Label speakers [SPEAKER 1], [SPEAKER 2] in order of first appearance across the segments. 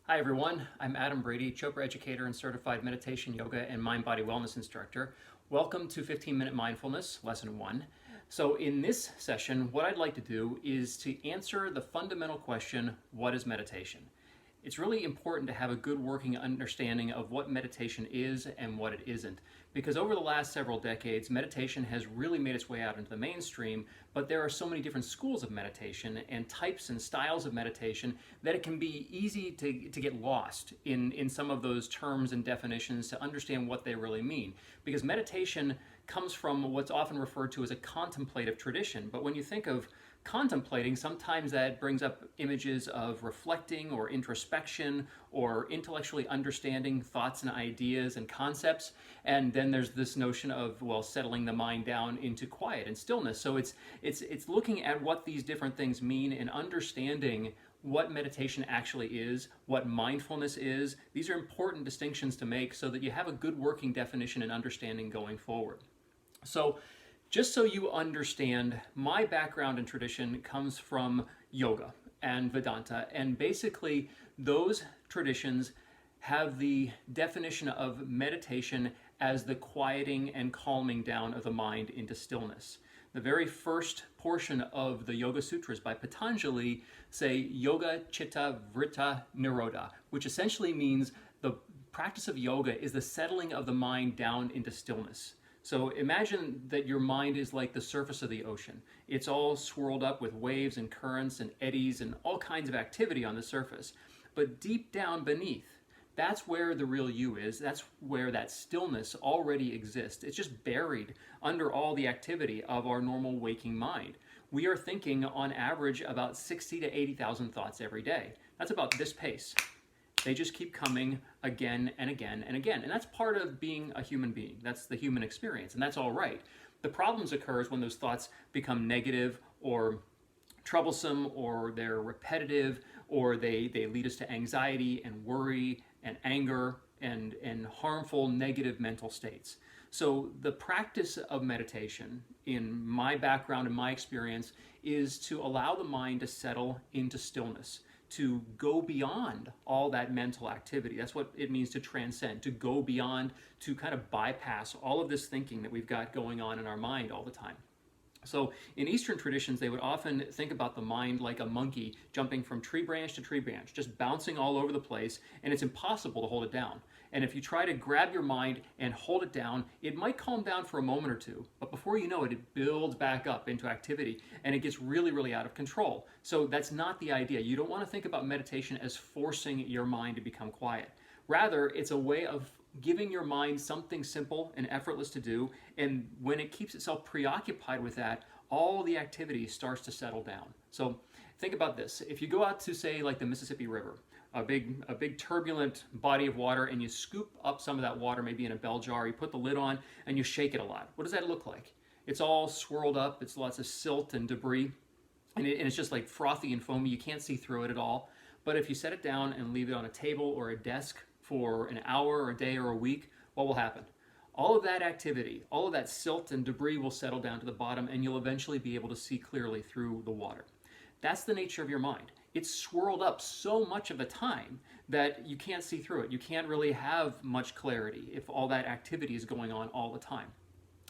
[SPEAKER 1] Hi everyone, I'm Adam Brady, Chopra educator and certified meditation, yoga, and mind-body wellness instructor. Welcome to 15-Minute Mindfulness, Lesson 1. So in this session, what I'd like to do is to answer the fundamental question, what is meditation? It's really important to have a good working understanding of what meditation is and what it isn't. Because over the last several decades, meditation has really made its way out into the mainstream, but there are so many different schools of meditation and types and styles of meditation that it can be easy to get lost in some of those terms and definitions to understand what they really mean. Because meditation comes from what's often referred to as a contemplative tradition. But when you think of contemplating, sometimes that brings up images of reflecting or introspection or intellectually understanding thoughts and ideas and concepts. And then there's this notion of, well, settling the mind down into quiet and stillness. So it's looking at what these different things mean and understanding what meditation actually is, what mindfulness is. These are important distinctions to make so that you have a good working definition and understanding going forward. So just so you understand, my background and tradition comes from yoga and Vedanta, and basically those traditions have the definition of meditation as the quieting and calming down of the mind into stillness. The very first portion of the Yoga Sutras by Patanjali say Yoga Chitta Vritta Nirodha, which essentially means the practice of yoga is the settling of the mind down into stillness. So imagine that your mind is like the surface of the ocean. It's all swirled up with waves and currents and eddies and all kinds of activity on the surface. But deep down beneath, that's where the real you is. That's where that stillness already exists. It's just buried under all the activity of our normal waking mind. We are thinking on average about 60 to 80,000 thoughts every day. That's about this pace. They just keep coming again and again and again. And that's part of being a human being. That's the human experience, and that's all right. The problems occurs when those thoughts become negative or troublesome, or they're repetitive, or they lead us to anxiety and worry and anger and harmful negative mental states. So the practice of meditation, in my background and my experience, is to allow the mind to settle into stillness, to go beyond all that mental activity. That's what it means to transcend, to go beyond, to kind of bypass all of this thinking that we've got going on in our mind all the time. So in Eastern traditions, they would often think about the mind like a monkey jumping from tree branch to tree branch, just bouncing all over the place, and it's impossible to hold it down. And if you try to grab your mind and hold it down, it might calm down for a moment or two, but before you know it, it builds back up into activity, and it gets really, really out of control. So that's not the idea. You don't want to think about meditation as forcing your mind to become quiet. Rather, it's a way of giving your mind something simple and effortless to do, and when it keeps itself preoccupied with that, all the activity starts to settle down. So think about this. If you go out to, say, like the Mississippi River, a big turbulent body of water, and you scoop up some of that water maybe in a bell jar, you put the lid on and you shake it a lot. What does that look like? It's all swirled up, it's lots of silt and debris, and it's just like frothy and foamy. You can't see through it at all. But if you set it down and leave it on a table or a desk for an hour or a day or a week, what will happen? All of that activity, all of that silt and debris will settle down to the bottom, and you'll eventually be able to see clearly through the water. That's the nature of your mind. It's swirled up so much of the time that you can't see through it. You can't really have much clarity if all that activity is going on all the time.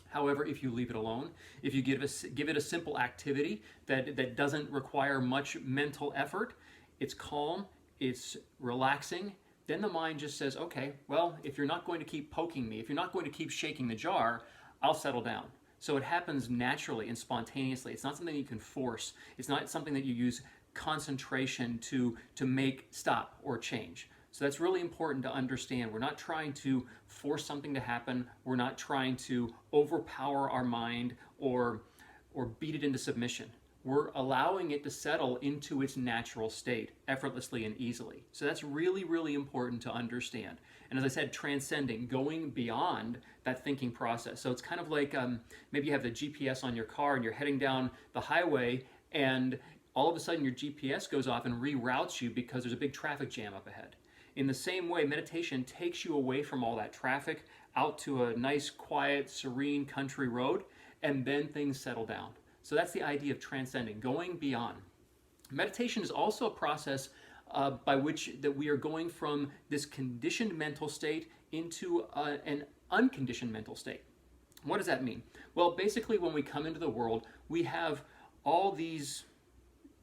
[SPEAKER 1] However, if you leave it alone, if you give it a simple activity that doesn't require much mental effort, it's calm, it's relaxing, then the mind just says, okay, well, if you're not going to keep poking me, if you're not going to keep shaking the jar, I'll settle down. So it happens naturally and spontaneously. It's not something you can force. It's not something that you use concentration to make stop or change. So that's really important to understand. We're not trying to force something to happen. We're not trying to overpower our mind or beat it into submission. We're allowing it to settle into its natural state effortlessly and easily. So that's really, really important to understand. And as I said, transcending, going beyond that thinking process. So it's kind of like maybe you have the GPS on your car and you're heading down the highway, and all of a sudden your GPS goes off and reroutes you because there's a big traffic jam up ahead. In the same way, meditation takes you away from all that traffic out to a nice, quiet, serene country road, and then things settle down. So that's the idea of transcending, going beyond. Meditation is also a process by which that we are going from this conditioned mental state into an unconditioned mental state. What does that mean? Well, basically, when we come into the world, we have all these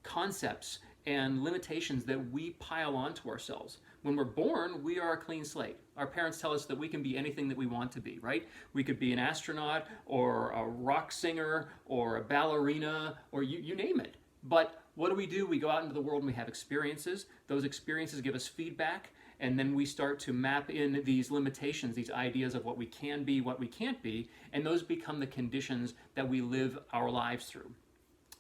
[SPEAKER 1] concepts and limitations that we pile onto ourselves. When we're born, we are a clean slate. Our parents tell us that we can be anything that we want to be, right? We could be an astronaut or a rock singer or a ballerina or you name it. But what do? We go out into the world and we have experiences. Those experiences give us feedback, and then we start to map in these limitations, these ideas of what we can be, what we can't be, and those become the conditions that we live our lives through.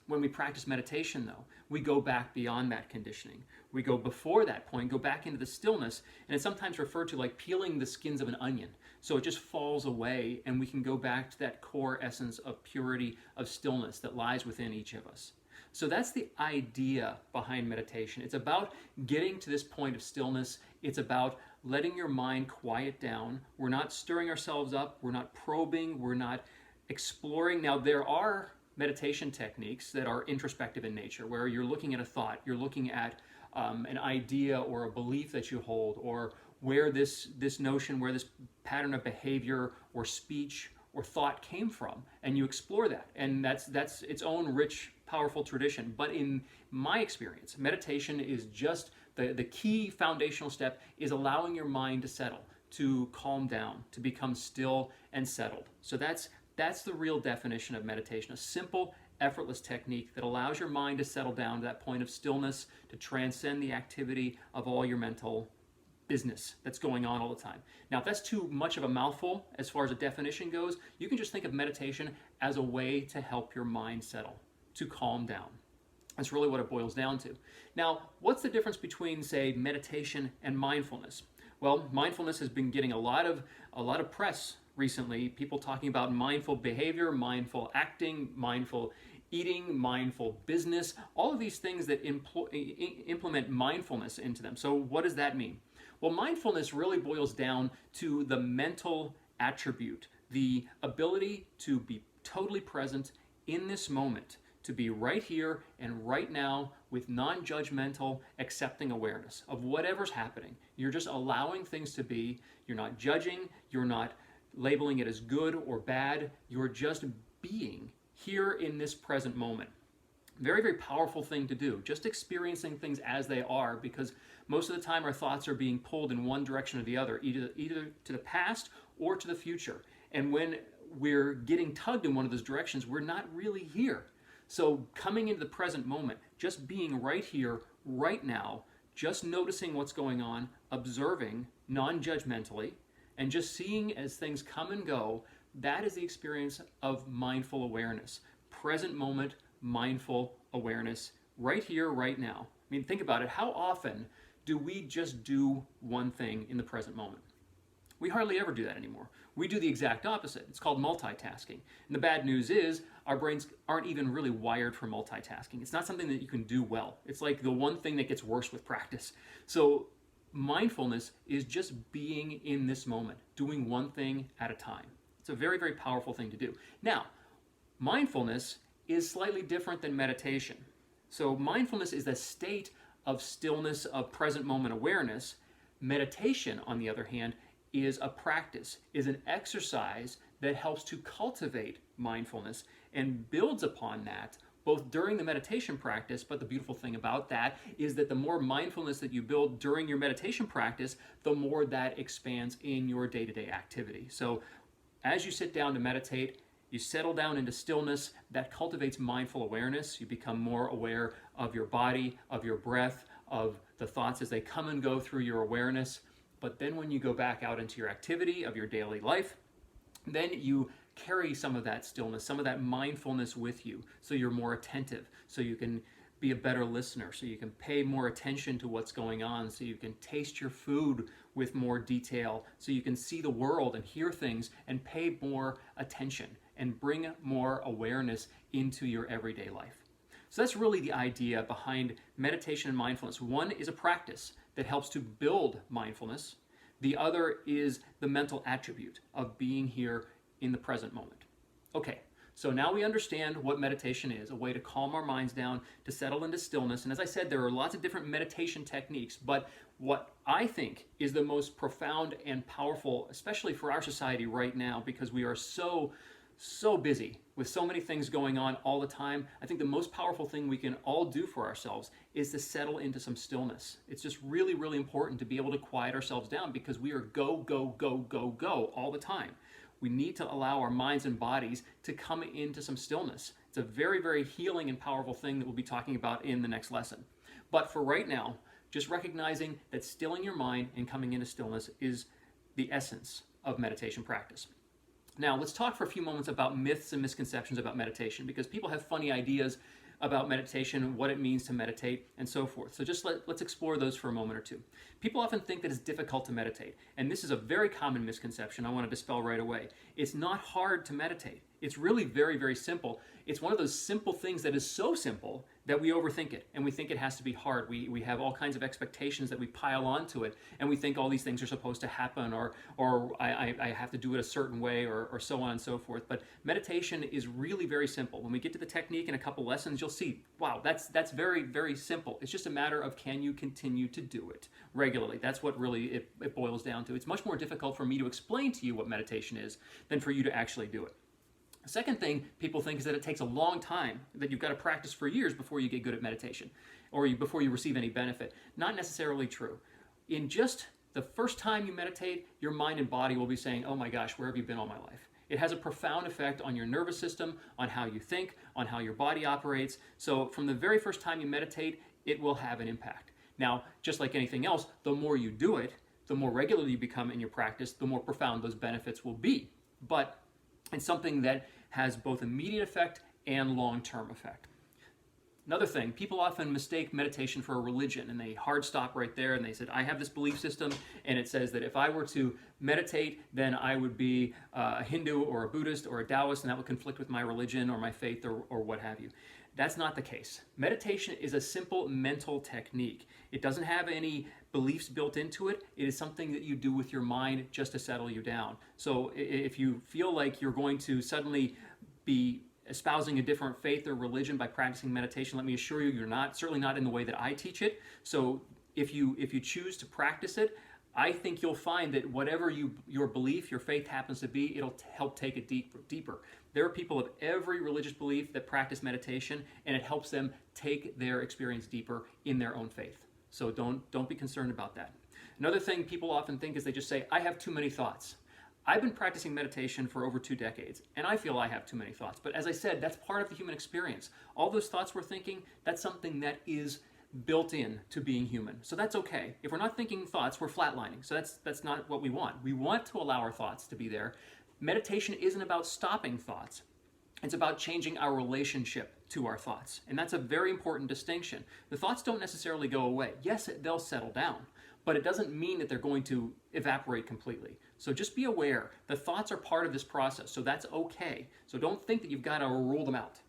[SPEAKER 1] When we practice meditation, though, we go back beyond that conditioning. We go before that point, go back into the stillness, and it's sometimes referred to like peeling the skins of an onion. So it just falls away, and we can go back to that core essence of purity, of stillness that lies within each of us. So that's the idea behind meditation. It's about getting to this point of stillness. It's about letting your mind quiet down. We're not stirring ourselves up. We're not probing. We're not exploring. Now, there are meditation techniques that are introspective in nature, where you're looking at a thought, you're looking at an idea or a belief that you hold, or where this notion, where this pattern of behavior or speech or thought came from, and you explore that. And that's its own rich, powerful tradition. But in my experience, meditation is just the key foundational step is allowing your mind to settle, to calm down, to become still and settled. So that's the real definition of meditation, a simple, effortless technique that allows your mind to settle down to that point of stillness, to transcend the activity of all your mental business that's going on all the time. Now, if that's too much of a mouthful as far as a definition goes, you can just think of meditation as a way to help your mind settle, to calm down. That's really what it boils down to. Now, what's the difference between, say, meditation and mindfulness? Well, mindfulness has been getting a lot of press recently. People talking about mindful behavior, mindful acting, mindful eating, mindful business, all of these things that implement mindfulness into them. So what does that mean? Well, mindfulness really boils down to the mental attribute, the ability to be totally present in this moment, to be right here and right now with non-judgmental, accepting awareness of whatever's happening. You're just allowing things to be. You're not judging. You're not labeling it as good or bad. You're just being here in this present moment. Very, very powerful thing to do, just experiencing things as they are, because most of the time our thoughts are being pulled in one direction or the other, either to the past or to the future. And when we're getting tugged in one of those directions, we're not really here. So coming into the present moment, just being right here, right now, just noticing what's going on, observing non-judgmentally, and just seeing as things come and go, that is the experience of mindful awareness. Present moment, mindful awareness, right here, right now. I mean, think about it. How often do we just do one thing in the present moment? We hardly ever do that anymore. We do the exact opposite. It's called multitasking. And the bad news is our brains aren't even really wired for multitasking. It's not something that you can do well. It's like the one thing that gets worse with practice. So mindfulness is just being in this moment, doing one thing at a time. It's a very, very powerful thing to do. Now, mindfulness is slightly different than meditation. So mindfulness is the state of stillness, of present moment awareness. Meditation, on the other hand, is a practice, is an exercise that helps to cultivate mindfulness and builds upon that both during the meditation practice. But the beautiful thing about that is that the more mindfulness that you build during your meditation practice, the more that expands in your day-to-day activity. So as you sit down to meditate, you settle down into stillness. That cultivates mindful awareness. You become more aware of your body, of your breath, of the thoughts as they come and go through your awareness. But then when you go back out into your activity of your daily life, then you carry some of that stillness, some of that mindfulness with you, so you're more attentive, so you can be a better listener, so you can pay more attention to what's going on, so you can taste your food with more detail, so you can see the world and hear things and pay more attention and bring more awareness into your everyday life. So that's really the idea behind meditation and mindfulness. One is a practice that helps to build mindfulness. The other is the mental attribute of being here in the present moment. Okay, So now we understand what meditation is, a way to calm our minds down, to settle into stillness. And as I said, there are lots of different meditation techniques, but what I think is the most profound and powerful, especially for our society right now, because we are so busy with so many things going on all the time, I think the most powerful thing we can all do for ourselves is to settle into some stillness. It's just really, really important to be able to quiet ourselves down because we are go, go, go, go, go all the time. We need to allow our minds and bodies to come into some stillness. It's a very, very healing and powerful thing that we'll be talking about in the next lesson. But for right now, just recognizing that stilling your mind and coming into stillness is the essence of meditation practice. Now, let's talk for a few moments about myths and misconceptions about meditation, because people have funny ideas about meditation, what it means to meditate, and so forth. So just let's explore those for a moment or two. People often think that it's difficult to meditate, and this is a very common misconception I want to dispel right away. It's not hard to meditate. It's really very, very simple. It's one of those simple things that is so simple that we overthink it, and we think it has to be hard. We have all kinds of expectations that we pile onto it, and we think all these things are supposed to happen, or I have to do it a certain way, or so on and so forth. But meditation is really very simple. When we get to the technique in a couple lessons, you'll see, wow, that's very, very simple. It's just a matter of, can you continue to do it regularly? That's what really it boils down to. It's much more difficult for me to explain to you what meditation is than for you to actually do it. The second thing people think is that it takes a long time, that you've got to practice for years before you get good at meditation, or before you receive any benefit. Not necessarily true. In just the first time you meditate, your mind and body will be saying, oh my gosh, where have you been all my life? It has a profound effect on your nervous system, on how you think, on how your body operates. So from the very first time you meditate, it will have an impact. Now, just like anything else, the more you do it, the more regular you become in your practice, the more profound those benefits will be. But it's something that has both immediate effect and long-term effect. Another thing, people often mistake meditation for a religion, and they hard stop right there, and they said, I have this belief system, and it says that if I were to meditate, then I would be a Hindu or a Buddhist or a Taoist, and that would conflict with my religion or my faith or what have you. That's not the case. Meditation is a simple mental technique. It doesn't have any beliefs built into it. It is something that you do with your mind just to settle you down. So if you feel like you're going to suddenly be espousing a different faith or religion by practicing meditation, let me assure you, you're not, certainly not in the way that I teach it. So if you choose to practice it, I think you'll find that whatever your belief, your faith happens to be, it'll help take it deeper. There are people of every religious belief that practice meditation, and it helps them take their experience deeper in their own faith. So don't be concerned about that. Another thing people often think is they just say, I have too many thoughts. I've been practicing meditation for over 2 decades, and I feel I have too many thoughts. But as I said, that's part of the human experience. All those thoughts we're thinking, that's something that is built in to being human. So that's okay. If we're not thinking thoughts, we're flatlining. So that's not what we want. We want to allow our thoughts to be there. Meditation isn't about stopping thoughts. It's about changing our relationship to our thoughts. And that's a very important distinction. The thoughts don't necessarily go away. Yes, they'll settle down, but it doesn't mean that they're going to evaporate completely. So just be aware. The thoughts are part of this process, so that's okay. So don't think that you've got to rule them out.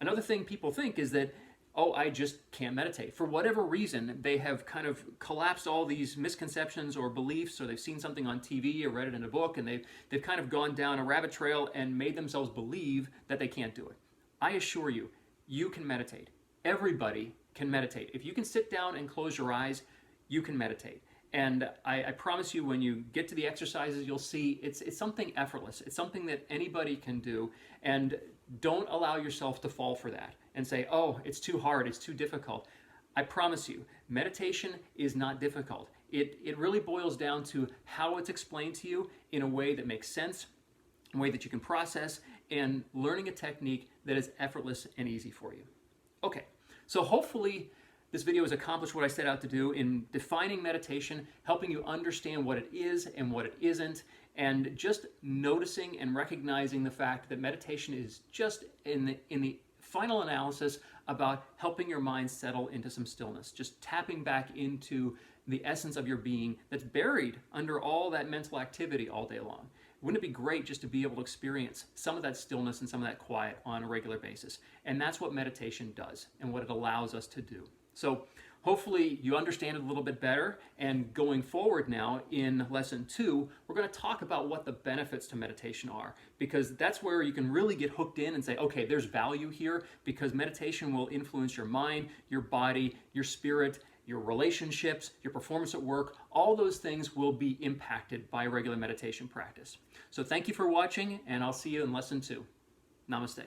[SPEAKER 1] Another thing people think is that, oh, I just can't meditate. For whatever reason, they have kind of collapsed all these misconceptions or beliefs, or they've seen something on TV or read it in a book, and they've kind of gone down a rabbit trail and made themselves believe that they can't do it. I assure you, you can meditate. Everybody can meditate. If you can sit down and close your eyes, you can meditate. And I promise you, when you get to the exercises, you'll see it's something effortless. It's something that anybody can do. And don't allow yourself to fall for that and say, oh, it's too hard, it's too difficult. I promise you, meditation is not difficult. It really boils down to how it's explained to you in a way that makes sense, a way that you can process, and learning a technique that is effortless and easy for you. Okay, so hopefully this video has accomplished what I set out to do in defining meditation, helping you understand what it is and what it isn't, and just noticing and recognizing the fact that meditation is just in the final analysis about helping your mind settle into some stillness, just tapping back into the essence of your being that's buried under all that mental activity all day long. Wouldn't it be great just to be able to experience some of that stillness and some of that quiet on a regular basis? And that's what meditation does and what it allows us to do. So hopefully you understand it a little bit better, and going forward now in lesson 2, we're going to talk about what the benefits to meditation are, because that's where you can really get hooked in and say, okay, there's value here, because meditation will influence your mind, your body, your spirit, your relationships, your performance at work. All those things will be impacted by regular meditation practice. So thank you for watching, and I'll see you in lesson 2. Namaste.